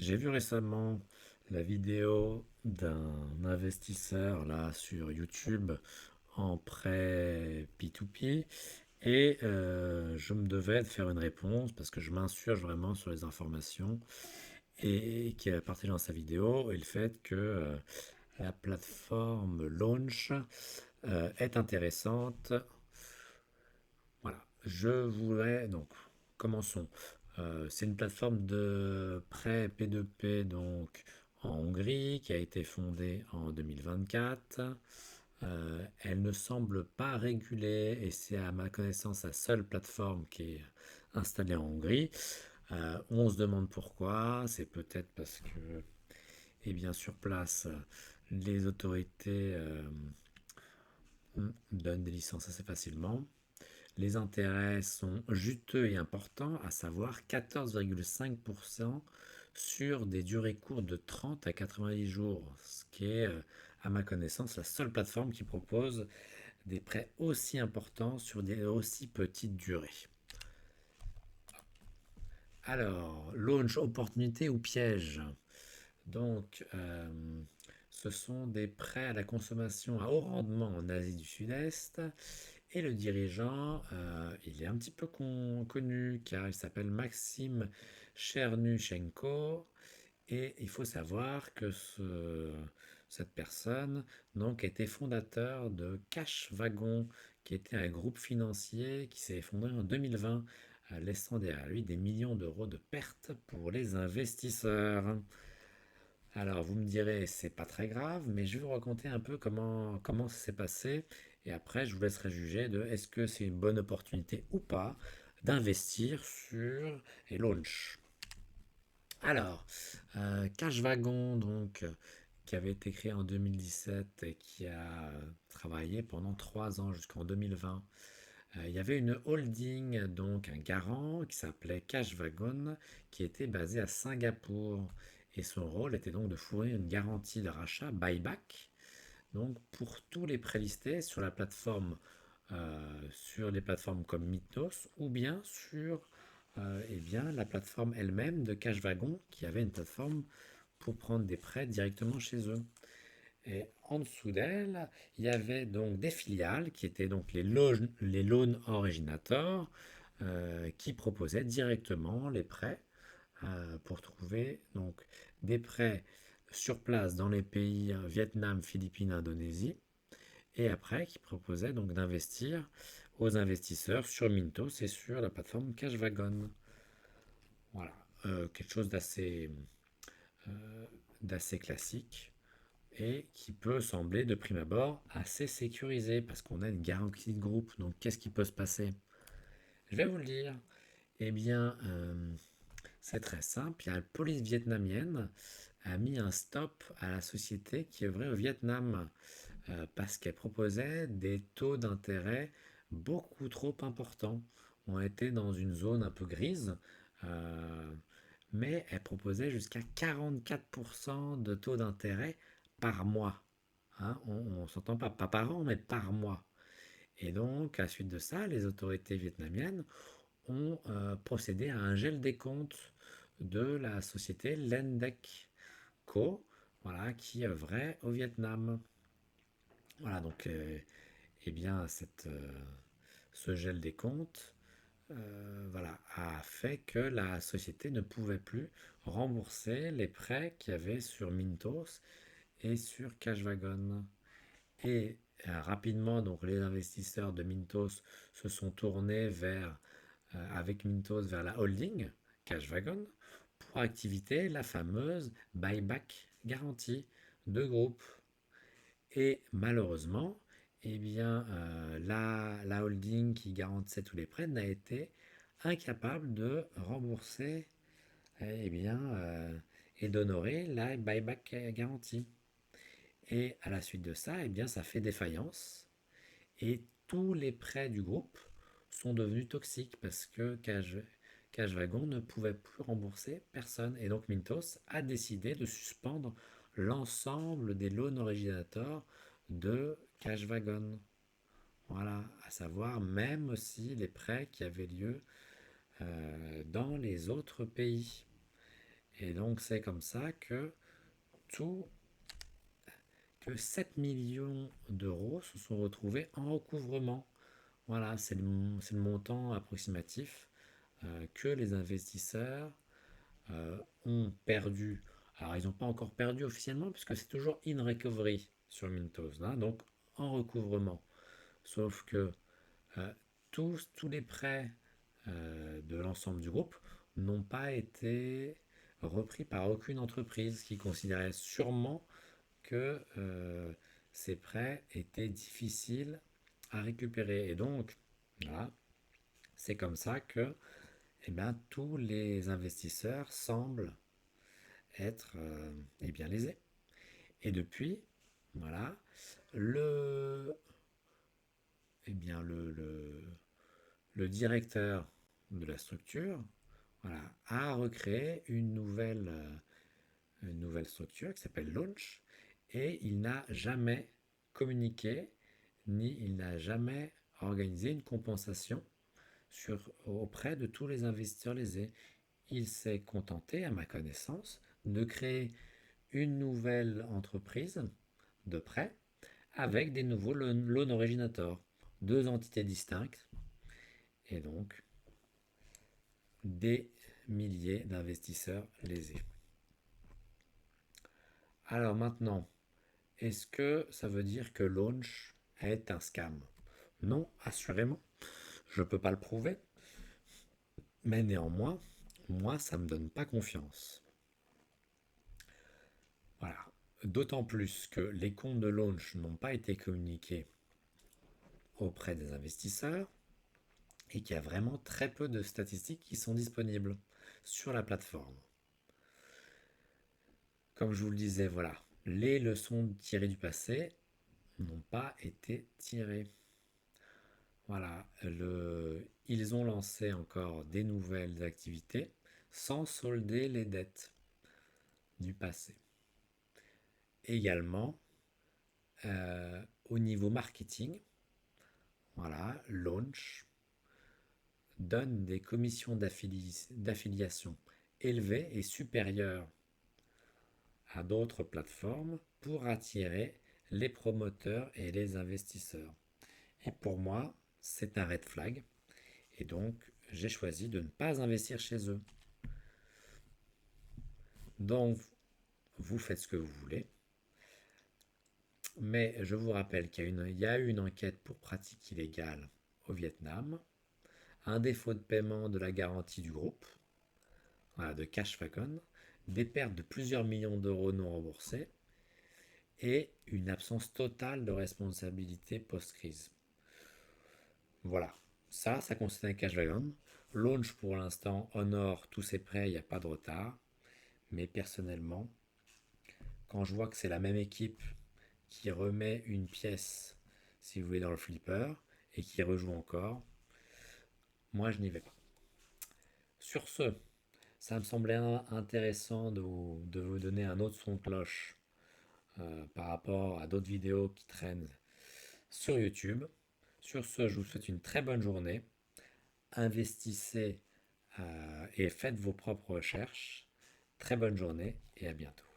J'ai vu récemment la vidéo d'un investisseur là sur YouTube en prêt P2P et je me devais de faire une réponse parce que je m'insurge vraiment sur les informations et qui a partagé dans sa vidéo et le fait que la plateforme Launch est intéressante. Voilà, je voulais donc commençons. C'est une plateforme de prêt P2P donc en Hongrie qui a été fondée en 2024. Elle ne semble pas régulée et c'est à ma connaissance la seule plateforme qui est installée en Hongrie. On se demande pourquoi. C'est peut-être parce que, eh bien, sur place, les autorités donnent des licences assez facilement. Les intérêts sont juteux et importants, à savoir 14,5% sur des durées courtes de 30 à 90 jours, ce qui est, à ma connaissance, la seule plateforme qui propose des prêts aussi importants sur des aussi petites durées. Alors, launch, opportunité ou piège? Donc, ce sont des prêts à la consommation à haut rendement en Asie du Sud-Est. Et le dirigeant, il est un petit peu connu car il s'appelle Maxime Chernushenko. Et il faut savoir que cette personne donc, était fondateur de Cash Wagon, qui était un groupe financier qui s'est effondré en 2020, laissant derrière lui des millions d'euros de pertes pour les investisseurs. Alors, vous me direz, c'est pas très grave, mais je vais vous raconter un peu comment ça s'est passé. Et après, je vous laisserai juger de est-ce que c'est une bonne opportunité ou pas d'investir sur les launch. Alors, Cashwagon, donc, qui avait été créé en 2017 et qui a travaillé pendant 3 ans jusqu'en 2020. Il y avait une holding, donc un garant, qui s'appelait Cashwagon, qui était basé à Singapour. Et son rôle était donc de fournir une garantie de rachat buyback, donc pour tous les prélistés sur la plateforme, sur les plateformes comme Mythos ou bien sur eh bien, la plateforme elle-même de Cashwagon, qui avait une plateforme pour prendre des prêts directement chez eux. Et en dessous d'elle, il y avait donc des filiales qui étaient donc les loan originators qui proposaient directement les prêts pour trouver donc des prêts sur place dans les pays Vietnam, Philippines, Indonésie et après qui proposaient donc d'investir aux investisseurs sur Mintos et sur la plateforme Cashwagon. Voilà, quelque chose d'assez classique et qui peut sembler de prime abord assez sécurisé parce qu'on a une garantie de groupe. Donc qu'est-ce qui peut se passer? Je vais vous le dire. Eh bien, c'est très simple. La police vietnamienne a mis un stop à la société qui œuvrait au Vietnam parce qu'elle proposait des taux d'intérêt beaucoup trop importants. On était dans une zone un peu grise, euh, mais elle proposait jusqu'à 44% de taux d'intérêt par mois. Hein, on ne s'entend pas par an, mais par mois. Et donc, à la suite de ça, les autorités vietnamiennes ont procédé à un gel des comptes de la société Lendec Co, voilà, qui œuvrait au Vietnam. Voilà, donc, eh bien, ce gel des comptes voilà, a fait que la société ne pouvait plus rembourser les prêts qu'il y avait sur Mintos et sur Cashwagon. Et rapidement, donc, les investisseurs de Mintos se sont tournés avec Mintos vers la holding, Cashwagon, pour activer la fameuse buyback garantie de groupe. Et malheureusement, eh bien, la holding qui garantissait tous les prêts n'a été incapable de rembourser eh bien, et d'honorer la buyback garantie. Et à la suite de ça, eh bien, ça fait défaillance et tous les prêts du groupe sont devenus toxiques parce que Cashwagon ne pouvait plus rembourser personne. Et donc Mintos a décidé de suspendre l'ensemble des loans originators de Cashwagon. Voilà, à savoir même aussi les prêts qui avaient lieu dans les autres pays. Et donc c'est comme ça tout, que 7 millions d'euros se sont retrouvés en recouvrement. Voilà, c'est le montant approximatif que les investisseurs ont perdu. Alors, ils n'ont pas encore perdu officiellement, puisque c'est toujours in recovery sur Mintos, hein, donc en recouvrement. Sauf que euh, tous les prêts de l'ensemble du groupe n'ont pas été repris par aucune entreprise qui considérait sûrement que ces prêts étaient difficiles à récupérer. Et donc, voilà, c'est comme ça que eh bien, tous les investisseurs semblent être bien lésés. Et depuis, voilà, le, eh bien, le directeur de la structure, voilà, a recréé une nouvelle structure qui s'appelle Launch, et il n'a jamais communiqué, ni il n'a jamais organisé une compensation auprès de tous les investisseurs lésés. Il s'est contenté, à ma connaissance, de créer une nouvelle entreprise de prêt avec des nouveaux loan originators, deux entités distinctes, et donc des milliers d'investisseurs lésés. Alors maintenant, est-ce que ça veut dire que Launch est un scam? Non, assurément. Je ne peux pas le prouver. Mais néanmoins, moi, ça ne me donne pas confiance. Voilà. D'autant plus que les comptes de Launch n'ont pas été communiqués auprès des investisseurs et qu'il y a vraiment très peu de statistiques qui sont disponibles sur la plateforme. Comme je vous le disais, voilà, les leçons tirées du passé n'ont pas été tirées. Voilà, ils ont lancé encore des nouvelles activités sans solder les dettes du passé. Également, au niveau marketing, voilà, Launch donne des commissions d'affiliation élevées et supérieures à d'autres plateformes pour attirer les promoteurs et les investisseurs. Et pour moi, c'est un red flag. Et donc, j'ai choisi de ne pas investir chez eux. Donc, vous faites ce que vous voulez. Mais je vous rappelle qu'il y a eu une enquête pour pratique illégale au Vietnam, un défaut de paiement de la garantie du groupe, voilà, de Cash Wagon, des pertes de plusieurs millions d'euros non remboursés et une absence totale de responsabilité post-crise. Voilà, ça concerne Cash Wagon. Launch, pour l'instant, honore tous ses prêts, il n'y a pas de retard. Mais personnellement, quand je vois que c'est la même équipe qui remet une pièce, si vous voulez, dans le flipper, et qui rejoue encore, moi je n'y vais pas. Sur ce, ça me semblait intéressant de vous donner un autre son de cloche par rapport à d'autres vidéos qui traînent sur YouTube. Sur ce, je vous souhaite une très bonne journée. Investissez et faites vos propres recherches. Très bonne journée et à bientôt.